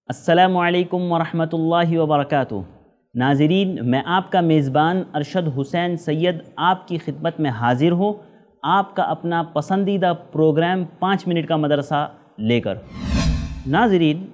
السلام علیکم ورحمۃ اللہ وبرکاتہ۔ ناظرین، میں آپ کا میزبان ارشد حسین سید آپ کی خدمت میں حاضر ہوں، آپ کا اپنا پسندیدہ پروگرام 5 منٹ کا مدرسہ لے کر۔ ناظرین،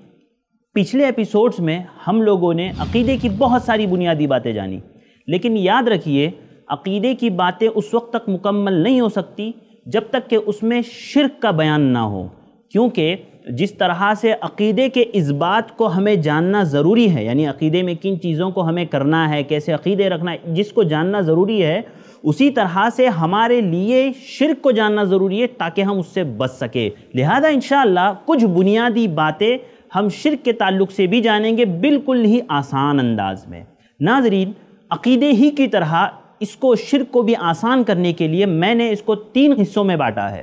پچھلے ایپیسوڈز میں ہم لوگوں نے عقیدے کی بہت ساری بنیادی باتیں جانی، لیکن یاد رکھیے عقیدے کی باتیں اس وقت تک مکمل نہیں ہو سکتی جب تک کہ اس میں شرک کا بیان نہ ہو، کیونکہ جس طرح سے عقیدے کے اس بات کو ہمیں جاننا ضروری ہے، یعنی عقیدے میں کن چیزوں کو ہمیں کرنا ہے، کیسے عقیدے رکھنا ہے، جس کو جاننا ضروری ہے، اسی طرح سے ہمارے لیے شرک کو جاننا ضروری ہے تاکہ ہم اس سے بچ سکیں۔ لہذا انشاءاللہ کچھ بنیادی باتیں ہم شرک کے تعلق سے بھی جانیں گے، بالکل ہی آسان انداز میں۔ ناظرین، عقیدے ہی کی طرح اس کو شرک کو بھی آسان کرنے کے لیے میں نے اس کو 3 حصوں میں بانٹا ہے۔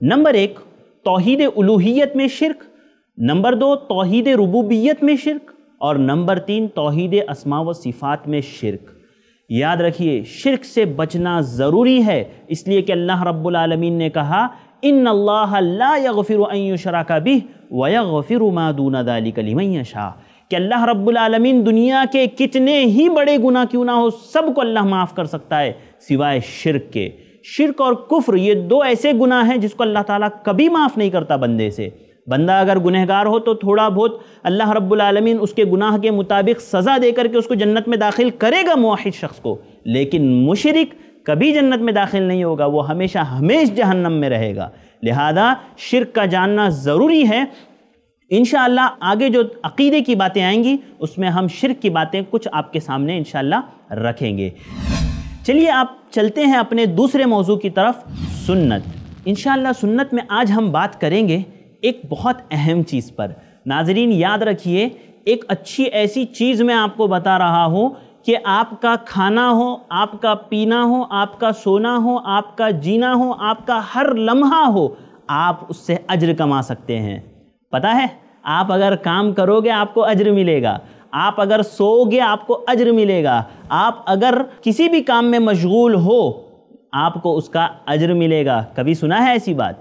نمبر 1، توحید الوہیت میں شرک، نمبر 2، توحید ربوبیت میں شرک، اور نمبر 3، توحید اسماء و صفات میں شرک۔ یاد رکھیے شرک سے بچنا ضروری ہے، اس لیے کہ اللہ رب العالمین نے کہا ان اللہ لا یغفر ان یشرک بہ ویغفر ما دون ذلک لمن یشاء، کہ اللہ رب العالمین دنیا کے کتنے ہی بڑے گناہ کیوں نہ ہو سب کو اللہ معاف کر سکتا ہے سوائے شرک کے۔ شرک اور کفر یہ 2 ایسے گناہ ہیں جس کو اللہ تعالیٰ کبھی معاف نہیں کرتا بندے سے۔ بندہ اگر گنہگار ہو تو تھوڑا بہت اللہ رب العالمین اس کے گناہ کے مطابق سزا دے کر کے اس کو جنت میں داخل کرے گا موحد شخص کو، لیکن مشرک کبھی جنت میں داخل نہیں ہوگا، وہ ہمیشہ ہمیشہ جہنم میں رہے گا۔ لہذا شرک کا جاننا ضروری ہے۔ انشاءاللہ آگے جو عقیدے کی باتیں آئیں گی اس میں ہم شرک کی باتیں کچھ آپ کے سامنے انشاءاللہ رکھیں گے۔ چلیے آپ چلتے ہیں اپنے دوسرے موضوع کی طرف، سنت۔ انشاءاللہ سنت میں آج ہم بات کریں گے ایک بہت اہم چیز پر۔ ناظرین یاد رکھیے ایک اچھی ایسی چیز میں آپ کو بتا رہا ہوں کہ آپ کا کھانا ہو، آپ کا پینا ہو، آپ کا سونا ہو، آپ کا جینا ہو، آپ کا ہر لمحہ ہو، آپ اس سے اجر کما سکتے ہیں۔ پتہ ہے آپ اگر کام کرو گے آپ کو اجر ملے گا، آپ اگر سو گے آپ کو اجر ملے گا، آپ اگر کسی بھی کام میں مشغول ہو آپ کو اس کا اجر ملے گا۔ کبھی سنا ہے ایسی بات؟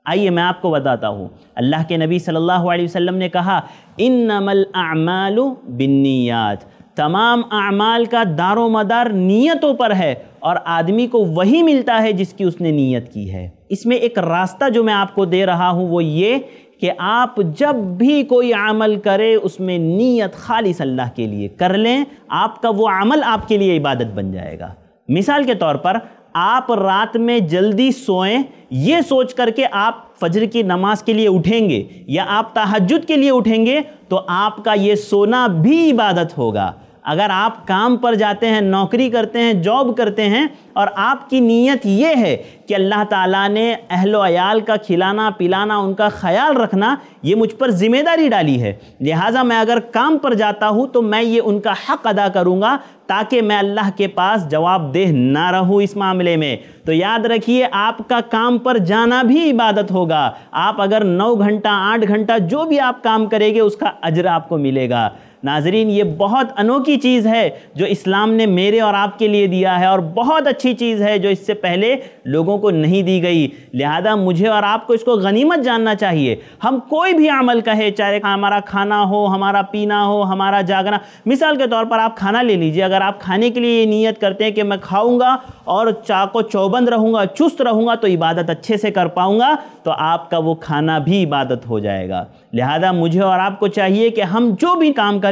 آئیے میں آپ کو بتاتا ہوں۔ اللہ کے نبی صلی اللہ علیہ وسلم نے کہا انما الاعمال بالنیات، تمام اعمال کا دار و مدار نیتوں پر ہے، اور آدمی کو وہی ملتا ہے جس کی اس نے نیت کی ہے۔ اس میں ایک راستہ جو میں آپ کو دے رہا ہوں وہ یہ کہ آپ جب بھی کوئی عمل کرے اس میں نیت خالص اللہ کے لیے کر لیں، آپ کا وہ عمل آپ کے لیے عبادت بن جائے گا۔ مثال کے طور پر آپ رات میں جلدی سوئیں، یہ سوچ کر کے آپ فجر کی نماز کے لیے اٹھیں گے یا آپ تہجد کے لیے اٹھیں گے تو آپ کا یہ سونا بھی عبادت ہوگا۔ اگر آپ کام پر جاتے ہیں، نوکری کرتے ہیں، جاب کرتے ہیں، اور آپ کی نیت یہ ہے کہ اللہ تعالیٰ نے اہل و عیال کا کھلانا پلانا، ان کا خیال رکھنا، یہ مجھ پر ذمہ داری ڈالی ہے، لہٰذا میں اگر کام پر جاتا ہوں تو میں یہ ان کا حق ادا کروں گا تاکہ میں اللہ کے پاس جواب دہ نہ رہوں اس معاملے میں۔ تو یاد رکھیے آپ کا کام پر جانا بھی عبادت ہوگا۔ آپ اگر 9 گھنٹہ 8 گھنٹہ جو بھی آپ کام کریں گے اس کا اجر آپ کو ملے گا۔ ناظرین یہ بہت انوکھی چیز ہے جو اسلام نے میرے اور آپ کے لیے دیا ہے، اور بہت اچھی چیز ہے جو اس سے پہلے لوگوں کو نہیں دی گئی، لہذا مجھے اور آپ کو اس کو غنیمت جاننا چاہیے۔ ہم کوئی بھی عمل کہے، چاہے ہمارا کھانا ہو، ہمارا پینا ہو، ہمارا جاگنا، مثال کے طور پر آپ کھانا لے لیجئے، اگر آپ کھانے کے لیے یہ نیت کرتے ہیں کہ میں کھاؤں گا اور چاق و چوبند رہوں گا، چست رہوں گا تو عبادت اچھے سے کر پاؤں گا، تو آپ کا وہ کھانا بھی عبادت ہو جائے گا۔ لہذا مجھے اور آپ کو چاہیے کہ ہم جو بھی کام کریں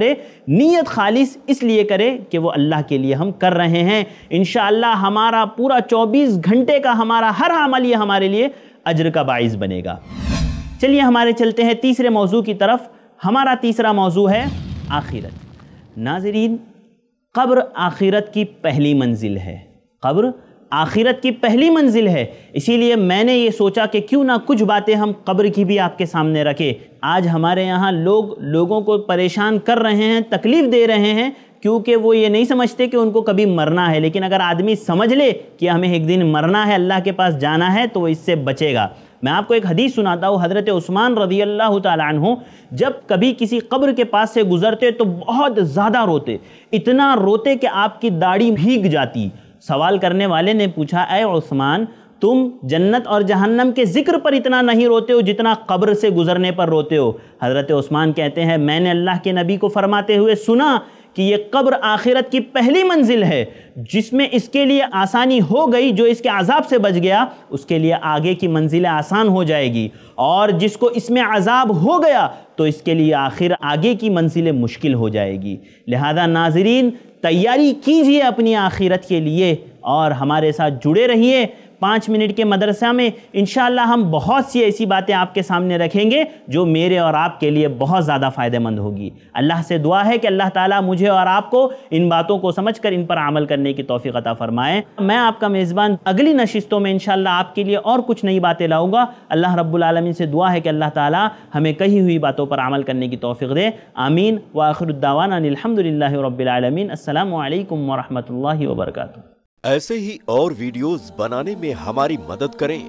نیت خالص اس لیے کریں کہ وہ اللہ کے لیے ہم کر رہے ہیں۔ انشاءاللہ ہمارا پورا 24 گھنٹے کا ہمارا ہر عمل یہ ہمارے لیے اجر کا باعث بنے گا۔ چلیے ہمارے چلتے ہیں تیسرے موضوع کی طرف۔ ہمارا تیسرا موضوع ہے آخرت۔ ناظرین قبر آخرت کی پہلی منزل ہے، قبر آخرت کی پہلی منزل ہے، اسی لیے میں نے یہ سوچا کہ کیوں نہ کچھ باتیں ہم قبر کی بھی آپ کے سامنے رکھیں۔ آج ہمارے یہاں لوگوں کو پریشان کر رہے ہیں، تکلیف دے رہے ہیں، کیونکہ وہ یہ نہیں سمجھتے کہ ان کو کبھی مرنا ہے، لیکن اگر آدمی سمجھ لے کہ ہمیں ایک دن مرنا ہے، اللہ کے پاس جانا ہے، تو وہ اس سے بچے گا۔ میں آپ کو ایک حدیث سناتا ہوں، حضرت عثمان رضی اللہ تعالیٰ عنہ جب کبھی کسی قبر کے پاس سے گزرتے تو بہت زیادہ روتے، اتنا روتے کہ آپ کی داڑھی بھیگ جاتی۔ سوال کرنے والے نے پوچھا اے عثمان تم جنت اور جہنم کے ذکر پر اتنا نہیں روتے ہو جتنا قبر سے گزرنے پر روتے ہو۔ حضرت عثمان کہتے ہیں میں نے اللہ کے نبی کو فرماتے ہوئے سنا کہ یہ قبر آخرت کی پہلی منزل ہے، جس میں اس کے لیے آسانی ہو گئی، جو اس کے عذاب سے بچ گیا اس کے لیے آگے کی منزلیں آسان ہو جائے گی، اور جس کو اس میں عذاب ہو گیا تو اس کے لیے آگے کی منزلیں مشکل ہو جائے گی۔ لہذا ناظرین تیاری کیجئے اپنی آخرت کے لیے اور ہمارے ساتھ جڑے رہیے۔ 5 منٹ کے مدرسہ میں انشاءاللہ ہم بہت سی ایسی باتیں آپ کے سامنے رکھیں گے جو میرے اور آپ کے لیے بہت زیادہ فائدہ مند ہوگی۔ اللہ سے دعا ہے کہ اللہ تعالیٰ مجھے اور آپ کو ان باتوں کو سمجھ کر ان پر عمل کرنے کی توفیق عطا فرمائے۔ میں آپ کا میزبان اگلی نشستوں میں انشاءاللہ آپ کے لیے اور کچھ نئی باتیں لاؤں گا۔ اللہ رب العالمین سے دعا ہے کہ اللہ تعالیٰ ہمیں کہی ہوئی باتوں پر عمل کرنے کی توفیق دے۔ آمین وآخر الدعوانا ان الحمدللہ رب العالمین۔ السلام علیکم ورحمۃ اللہ وبرکاتہ۔ ایسے ہی اور ویڈیوز بنانے میں ہماری مدد کریں۔